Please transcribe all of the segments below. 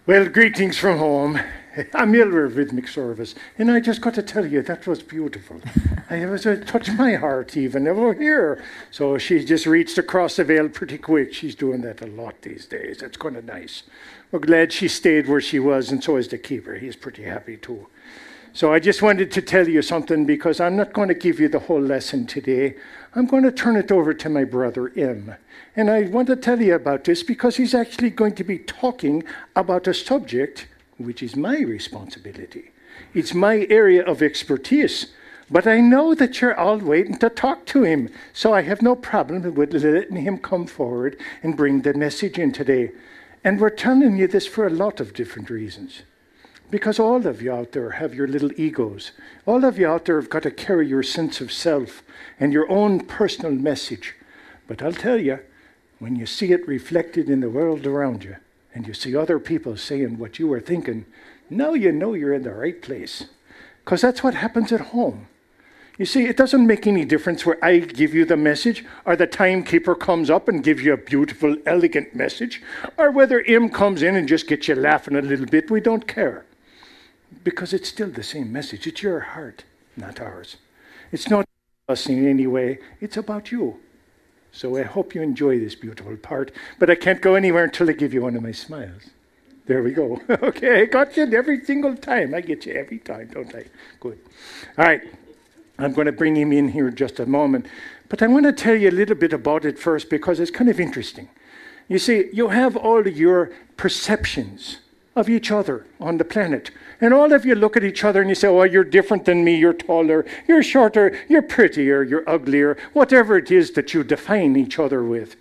Well, greetings from home. I'm Miller of Rhythmic Service, and I just got to tell you, that was beautiful. It touched my heart even over here. So she just reached across the veil pretty quick. She's doing that a lot these days. It's kind of nice. We're glad she stayed where she was, and so is the keeper. He's pretty happy too. So I just wanted to tell you something, because I'm not going to give you the whole lesson today. I'm going to turn it over to my brother, Im. And I want to tell you about this because he's actually going to be talking about a subject which is my responsibility. It's my area of expertise. But I know that you're all waiting to talk to him, so I have no problem with letting him come forward and bring the message in today. And we're telling you this for a lot of different reasons. Because all of you out there have your little egos. All of you out there have got to carry your sense of self and your own personal message. But I'll tell you, when you see it reflected in the world around you, and you see other people saying what you were thinking, now you know you're in the right place. Because that's what happens at home. You see, it doesn't make any difference where I give you the message, or the timekeeper comes up and gives you a beautiful, elegant message, or whether Im comes in and just gets you laughing a little bit. We don't care. Because it's still the same message. It's your heart, not ours. It's not us in any way. It's about you. So I hope you enjoy this beautiful part. But I can't go anywhere until I give you one of my smiles. There we go. Okay, I got you every single time. I get you every time, don't I? Good. All right. I'm going to bring him in here in just a moment. But I want to tell you a little bit about it first, because it's kind of interesting. You see, you have all of your perceptions of each other on the planet. And all of you look at each other and you say, oh, you're different than me, you're taller, you're shorter, you're prettier, you're uglier, whatever it is that you define each other with,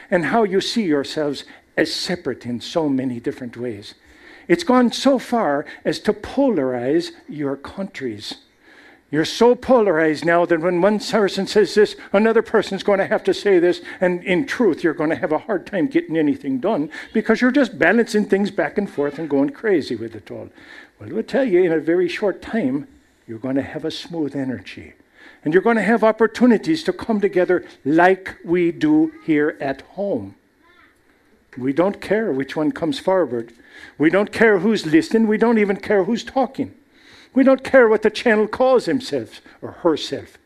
and how you see yourselves as separate in so many different ways. It's gone so far as to polarize your countries. You're so polarized now that when one person says this, another person's going to have to say this, and in truth, you're going to have a hard time getting anything done because you're just balancing things back and forth and going crazy with it all. Well, we'll tell you, in a very short time, you're going to have a smooth energy, and you're going to have opportunities to come together like we do here at home. We don't care which one comes forward. We don't care who's listening. We don't even care who's talking. We don't care what the channel calls himself or herself.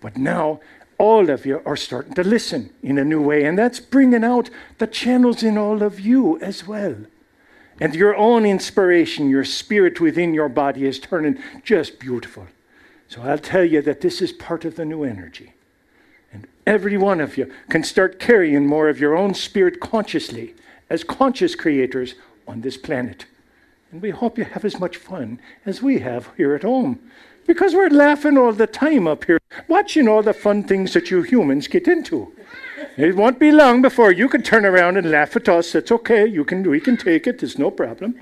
But now, all of you are starting to listen in a new way, and that's bringing out the channels in all of you as well. And your own inspiration, your spirit within your body is turning just beautiful. So I'll tell you that this is part of the new energy. And every one of you can start carrying more of your own spirit consciously as conscious creators on this planet. And we hope you have as much fun as we have here at home. Because we're laughing all the time up here, watching all the fun things that you humans get into. It won't be long before you can turn around and laugh at us. That's okay. We can take it. It's no problem.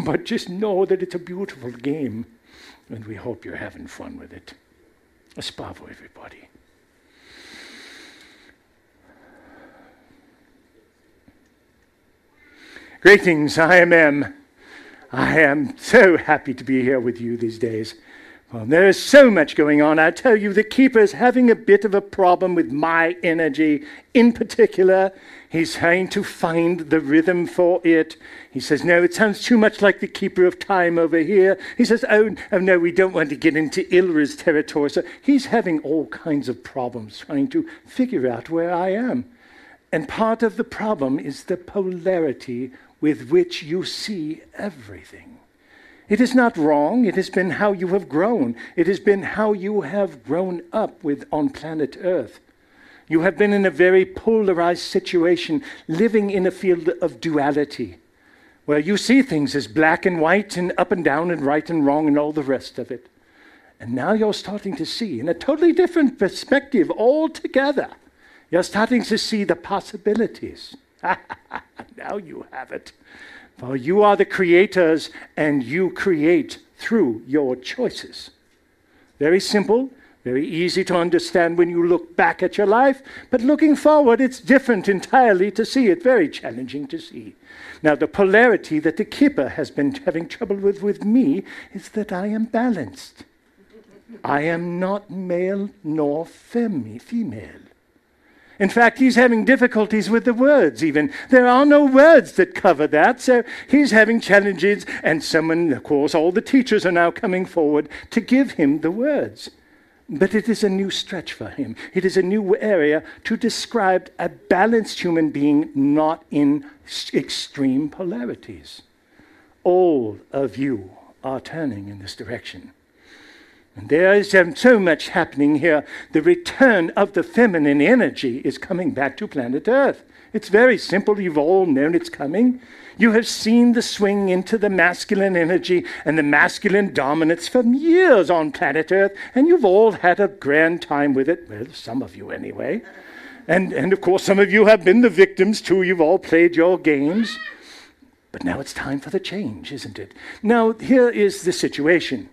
But just know that it's a beautiful game. And we hope you're having fun with it. A spavo, everybody. Greetings. I am Em. I am so happy to be here with you these days. Well, there is so much going on. I tell you, the keeper is having a bit of a problem with my energy. In particular, he's trying to find the rhythm for it. He says, no, it sounds too much like the keeper of time over here. He says, oh no, we don't want to get into Ilra's territory. So he's having all kinds of problems trying to figure out where I am. And part of the problem is the polarity with which you see everything. It is not wrong. It has been how you have grown. It has been how you have grown up on planet Earth. You have been in a very polarized situation, living in a field of duality, where you see things as black and white and up and down and right and wrong and all the rest of it. And now you're starting to see in a totally different perspective altogether. You're starting to see the possibilities. Now you have it. For you are the creators, and you create through your choices. Very simple, very easy to understand when you look back at your life, but looking forward, it's different entirely to see it, very challenging to see. Now, the polarity that the keeper has been having trouble with me is that I am balanced. I am not male nor female. In fact, he's having difficulties with the words even. There are no words that cover that, so he's having challenges, and someone, of course, all the teachers are now coming forward to give him the words. But it is a new stretch for him. It is a new area to describe a balanced human being, not in extreme polarities. All of you are turning in this direction. And there is so much happening here. The return of the feminine energy is coming back to planet Earth. It's very simple. You've all known it's coming. You have seen the swing into the masculine energy and the masculine dominance for years on planet Earth, and you've all had a grand time with it. Well, some of you anyway. And of course, some of you have been the victims too. You've all played your games. But now it's time for the change, isn't it? Now, here is the situation.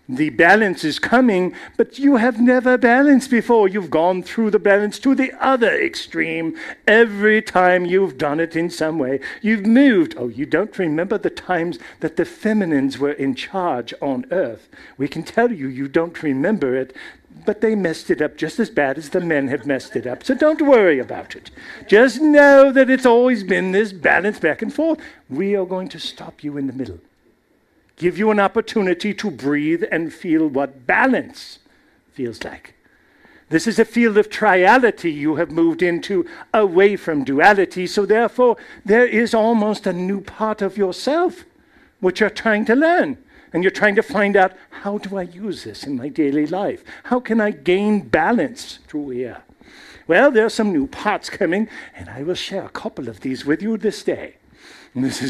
The balance is coming, but you have never balanced before. You've gone through the balance to the other extreme. Every time you've done it in some way, you've moved. Oh, you don't remember the times that the feminines were in charge on Earth. We can tell you, you don't remember it, but they messed it up just as bad as the men have messed it up. So don't worry about it. Just know that it's always been this balance back and forth. We are going to stop you in the middle. Give you an opportunity to breathe and feel what balance feels like. This is a field of triality you have moved into, away from duality. So therefore, there is almost a new part of yourself which you're trying to learn. And you're trying to find out, how do I use this in my daily life? How can I gain balance through here? Well, there are some new parts coming, and I will share a couple of these with you this day. And this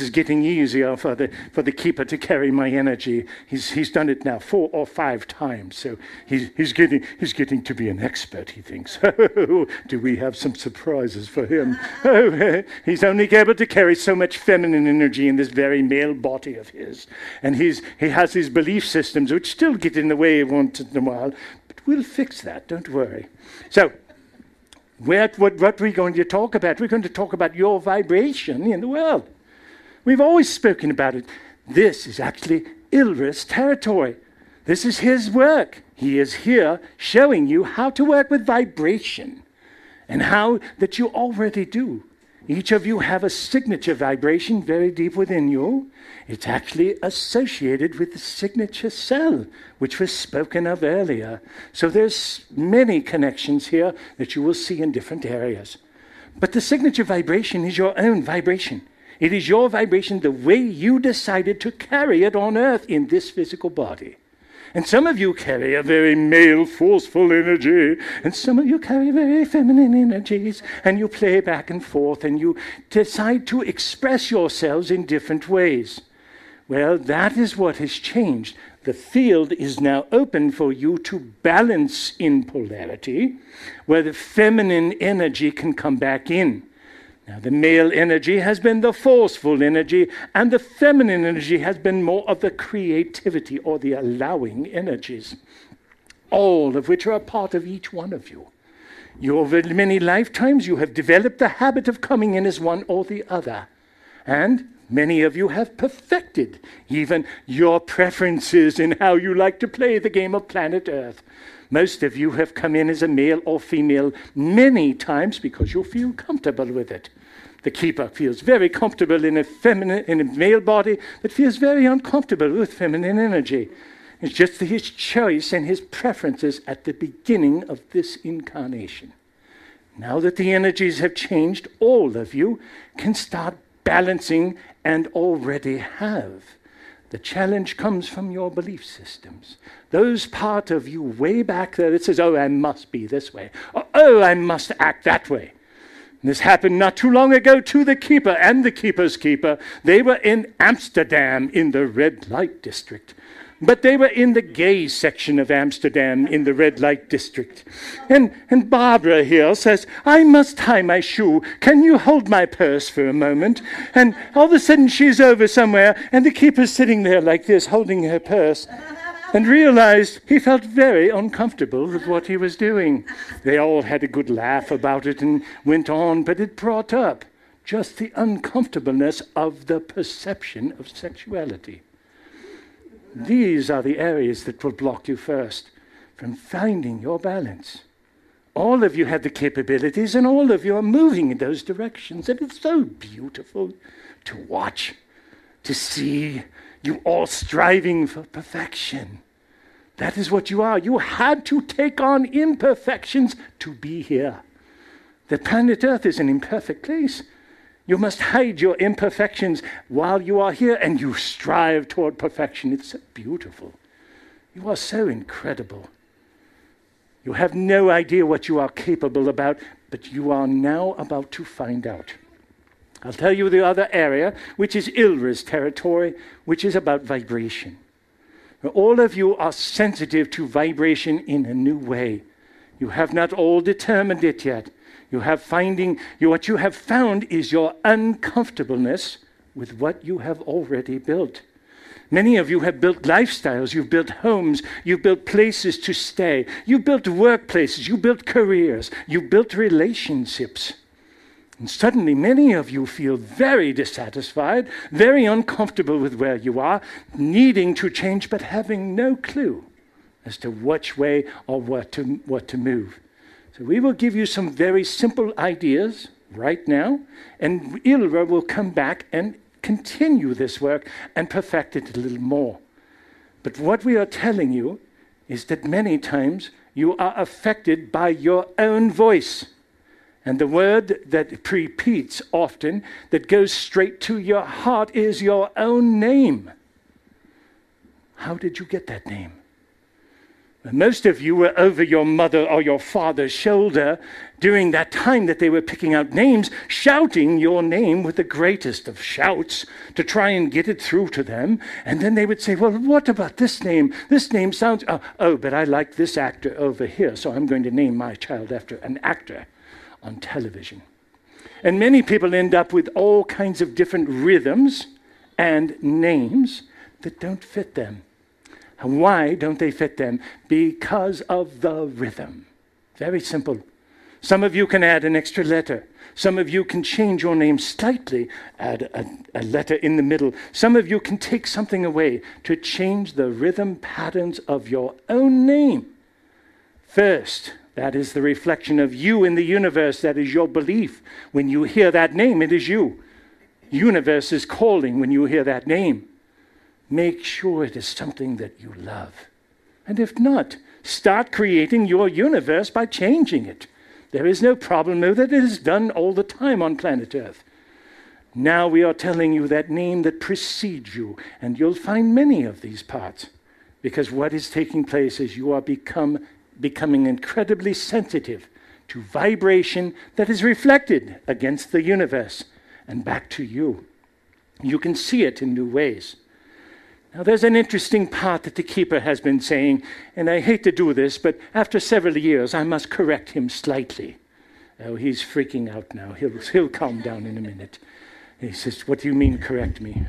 is getting easier for the keeper to carry my energy. He's done it now 4 or 5 times, so he's getting to be an expert. He thinks. Oh, do we have some surprises for him? Oh, he's only able to carry so much feminine energy in this very male body of his, and he has his belief systems which still get in the way once in a while. But we'll fix that. Don't worry. So. What are we going to talk about? We're going to talk about your vibration in the world. We've always spoken about it. This is actually Ilra's territory. This is his work. He is here showing you how to work with vibration and how that you already do. Each of you have a signature vibration very deep within you. It's actually associated with the signature cell, which was spoken of earlier. So there's many connections here that you will see in different areas. But the signature vibration is your own vibration. It is your vibration the way you decided to carry it on Earth in this physical body. And some of you carry a very male, forceful energy, and some of you carry very feminine energies, and you play back and forth, and you decide to express yourselves in different ways. Well, that is what has changed. The field is now open for you to balance in polarity, where the feminine energy can come back in. Now, the male energy has been the forceful energy, and the feminine energy has been more of the creativity or the allowing energies, all of which are a part of each one of you. Over many lifetimes, you have developed the habit of coming in as one or the other, and many of you have perfected even your preferences in how you like to play the game of planet Earth. Most of you have come in as a male or female many times because you feel comfortable with it. The keeper feels very comfortable in a male body, but feels very uncomfortable with feminine energy. It's just his choice and his preferences at the beginning of this incarnation. Now that the energies have changed, all of you can start balancing and already have. The challenge comes from your belief systems. Those part of you way back there that says, oh, I must be this way. Or, oh, I must act that way. And this happened not too long ago to the keeper and the keeper's keeper. They were in Amsterdam in the red light district. But they were in the gay section of Amsterdam in the red light district. And Barbara here says, I must tie my shoe. Can you hold my purse for a moment? And all of a sudden she's over somewhere, and the keeper's sitting there like this, holding her purse, and realized he felt very uncomfortable with what he was doing. They all had a good laugh about it and went on, but it brought up just the uncomfortableness of the perception of sexuality. These are the areas that will block you first from finding your balance. All of you have the capabilities, and all of you are moving in those directions. And it's so beautiful to watch, to see you all striving for perfection. That is what you are. You had to take on imperfections to be here. The planet Earth is an imperfect place. You must hide your imperfections while you are here, and you strive toward perfection. It's so beautiful. You are so incredible. You have no idea what you are capable about, but you are now about to find out. I'll tell you the other area, which is Ilra's territory, which is about vibration. All of you are sensitive to vibration in a new way. You have not all determined it yet. What you have found is your uncomfortableness with what you have already built. Many of you have built lifestyles, you've built homes, you've built places to stay, you've built workplaces, you've built careers, you've built relationships. And suddenly many of you feel very dissatisfied, very uncomfortable with where you are, needing to change but having no clue as to which way or what to move. So we will give you some very simple ideas right now, and Ilra will come back and continue this work and perfect it a little more. But what we are telling you is that many times you are affected by your own voice. And the word that repeats often, that goes straight to your heart, is your own name. How did you get that name? Most of you were over your mother or your father's shoulder during that time that they were picking out names, shouting your name with the greatest of shouts to try and get it through to them. And then they would say, well, what about this name? This name sounds, but I like this actor over here, so I'm going to name my child after an actor on television. And many people end up with all kinds of different rhythms and names that don't fit them. And why don't they fit them? Because of the rhythm. Very simple. Some of you can add an extra letter. Some of you can change your name slightly, add a letter in the middle. Some of you can take something away to change the rhythm patterns of your own name. First, that is the reflection of you in the universe. That is your belief. When you hear that name, it is you. Universe is calling when you hear that name. Make sure it is something that you love. And if not, start creating your universe by changing it. There is no problem with it. It is done all the time on planet Earth. Now we are telling you that name that precedes you, and you'll find many of these parts. Because what is taking place is you are becoming incredibly sensitive to vibration that is reflected against the universe and back to you. You can see it in new ways. Now, there's an interesting part that the keeper has been saying, and I hate to do this, but after several years, I must correct him slightly. Oh, he's freaking out now. He'll calm down in a minute. He says, what do you mean, correct me?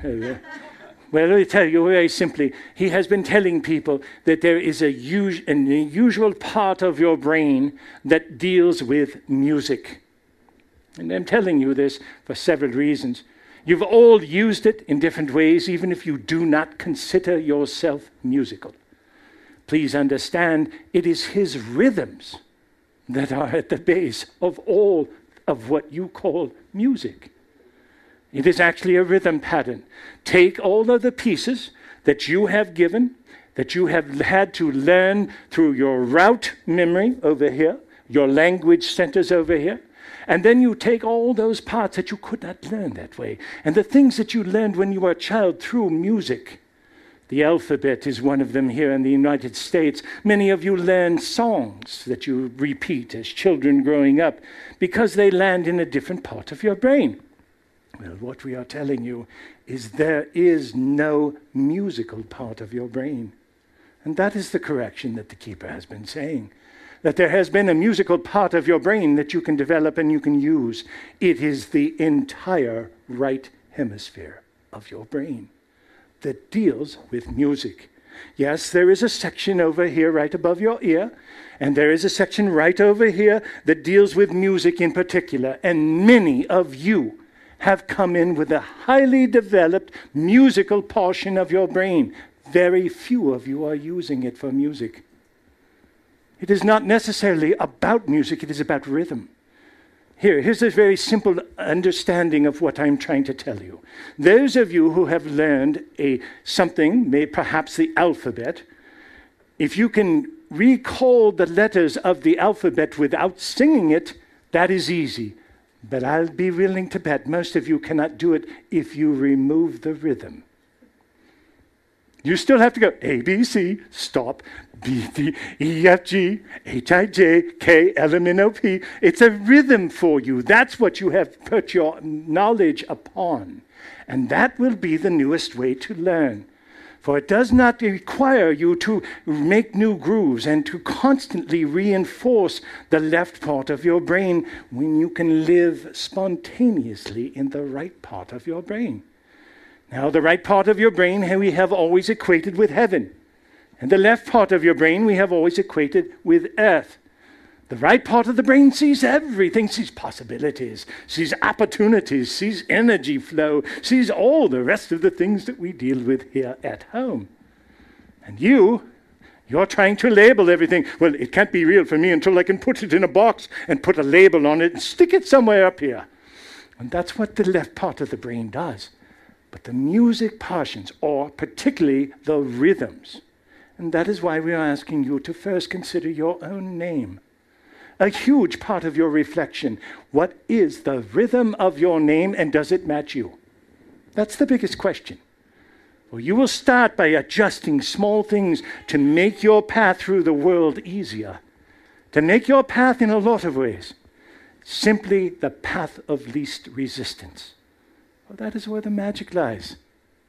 Well, let me tell you very simply, he has been telling people that there is an unusual part of your brain that deals with music. And I'm telling you this for several reasons. You've all used it in different ways, even if you do not consider yourself musical. Please understand, it is his rhythms that are at the base of all of what you call music. It is actually a rhythm pattern. Take all of the pieces that you have given, that you have had to learn through your route memory over here, your language centers over here, and then you take all those parts that you could not learn that way, and the things that you learned when you were a child through music. The alphabet is one of them here in the United States. Many of you learn songs that you repeat as children growing up because they land in a different part of your brain. Well, what we are telling you is there is no musical part of your brain. And that is the correction that the keeper has been saying. That there has been a musical part of your brain that you can develop and you can use. It is the entire right hemisphere of your brain that deals with music. Yes, there is a section over here right above your ear, and there is a section right over here that deals with music in particular, and many of you have come in with a highly developed musical portion of your brain. Very few of you are using it for music. It is not necessarily about music, it is about rhythm. Here's a very simple understanding of what I'm trying to tell you. Those of you who have learned something, perhaps the alphabet, if you can recall the letters of the alphabet without singing it, that is easy. But I'll be willing to bet most of you cannot do it if you remove the rhythm. You still have to go A, B, C, stop, B, D, E, F, G, H, I, J, K, L, M, N, O, P. It's a rhythm for you. That's what you have put your knowledge upon. And that will be the newest way to learn. For it does not require you to make new grooves and to constantly reinforce the left part of your brain when you can live spontaneously in the right part of your brain. Now, the right part of your brain we have always equated with heaven. And the left part of your brain we have always equated with earth. The right part of the brain sees everything, sees possibilities, sees opportunities, sees energy flow, sees all the rest of the things that we deal with here at home. And you're trying to label everything. Well, it can't be real for me until I can put it in a box and put a label on it and stick it somewhere up here. And that's what the left part of the brain does. But the music portions, or particularly the rhythms, and that is why we are asking you to first consider your own name. A huge part of your reflection. What is the rhythm of your name and does it match you? That's the biggest question. Well, you will start by adjusting small things to make your path through the world easier. To make your path in a lot of ways. Simply the path of least resistance. Well, that is where the magic lies.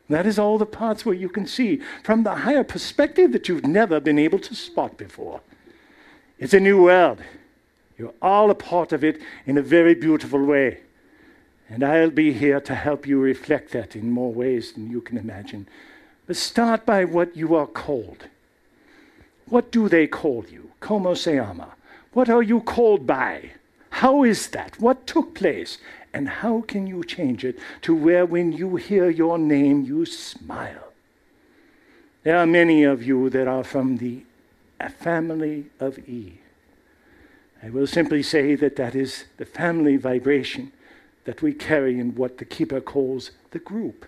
That is all the parts where you can see from the higher perspective that you've never been able to spot before. It's a new world. You're all a part of it in a very beautiful way. And I'll be here to help you reflect that in more ways than you can imagine. But start by what you are called. What do they call you? Como se llama? What are you called by? How is that? What took place? And how can you change it to where when you hear your name, you smile? There are many of you that are from the family of E. I will simply say that that is the family vibration that we carry in what the keeper calls the group.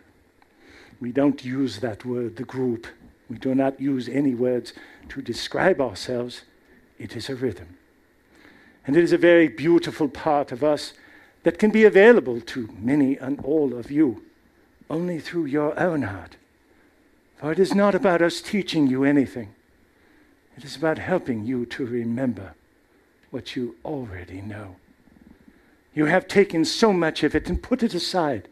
We don't use that word, the group. We do not use any words to describe ourselves. It is a rhythm. And it is a very beautiful part of us that can be available to many and all of you only through your own heart. For it is not about us teaching you anything. It is about helping you to remember what you already know. You have taken so much of it and put it aside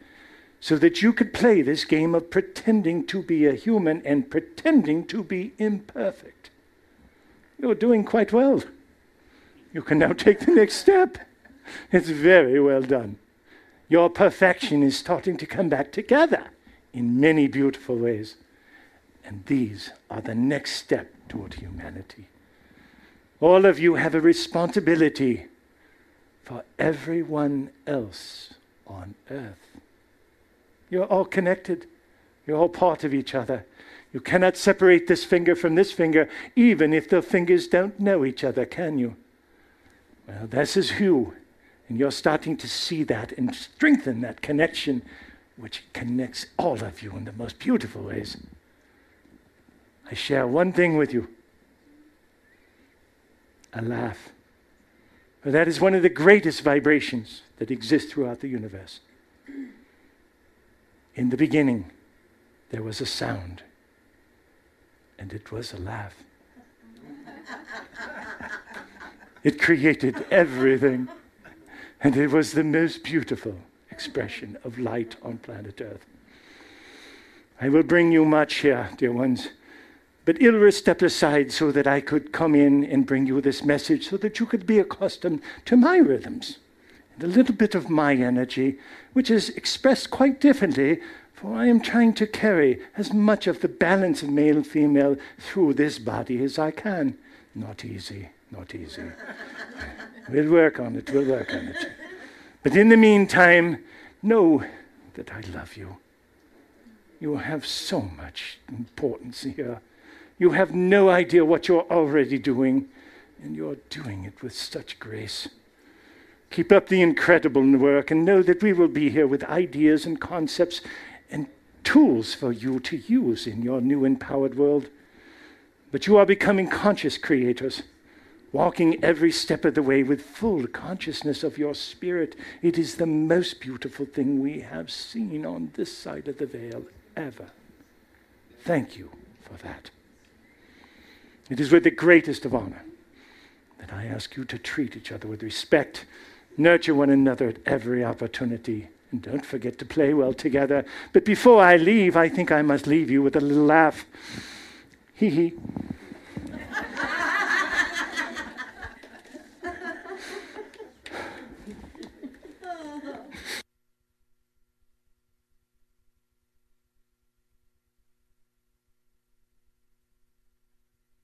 so that you could play this game of pretending to be a human and pretending to be imperfect. You're doing quite well. You can now take the next step. It's very well done. Your perfection is starting to come back together in many beautiful ways. And these are the next step toward humanity. All of you have a responsibility for everyone else on earth. You're all connected. You're all part of each other. You cannot separate this finger from this finger, even if the fingers don't know each other, can you? Well, this is you. And you're starting to see that and strengthen that connection, which connects all of you in the most beautiful ways. I share one thing with you. A laugh. For that is one of the greatest vibrations that exist throughout the universe. In the beginning, there was a sound, and it was a laugh. It created everything, and it was the most beautiful expression of light on planet Earth. I will bring you much here, dear ones. But Ilra stepped aside so that I could come in and bring you this message so that you could be accustomed to my rhythms and a little bit of my energy, which is expressed quite differently, for I am trying to carry as much of the balance of male and female through this body as I can. Not easy, not easy. We'll work on it, we'll work on it. But in the meantime, know that I love you. You have so much importance here. You have no idea what you're already doing. and you're doing it with such grace. Keep up the incredible work and know that we will be here with ideas and concepts and tools for you to use in your new empowered world. But you are becoming conscious creators, walking every step of the way with full consciousness of your spirit. It is the most beautiful thing we have seen on this side of the veil ever. Thank you for that. It is with the greatest of honor that I ask you to treat each other with respect, nurture one another at every opportunity, and don't forget to play well together. But before I leave, I think I must leave you with a little laugh. Hee hee.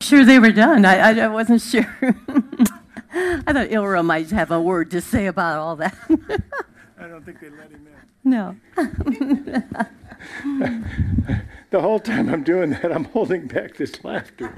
Sure they were done. I wasn't sure. I thought Ilra might have a word to say about all that. I don't think they let him in. No. The whole time I'm doing that, I'm holding back this laughter.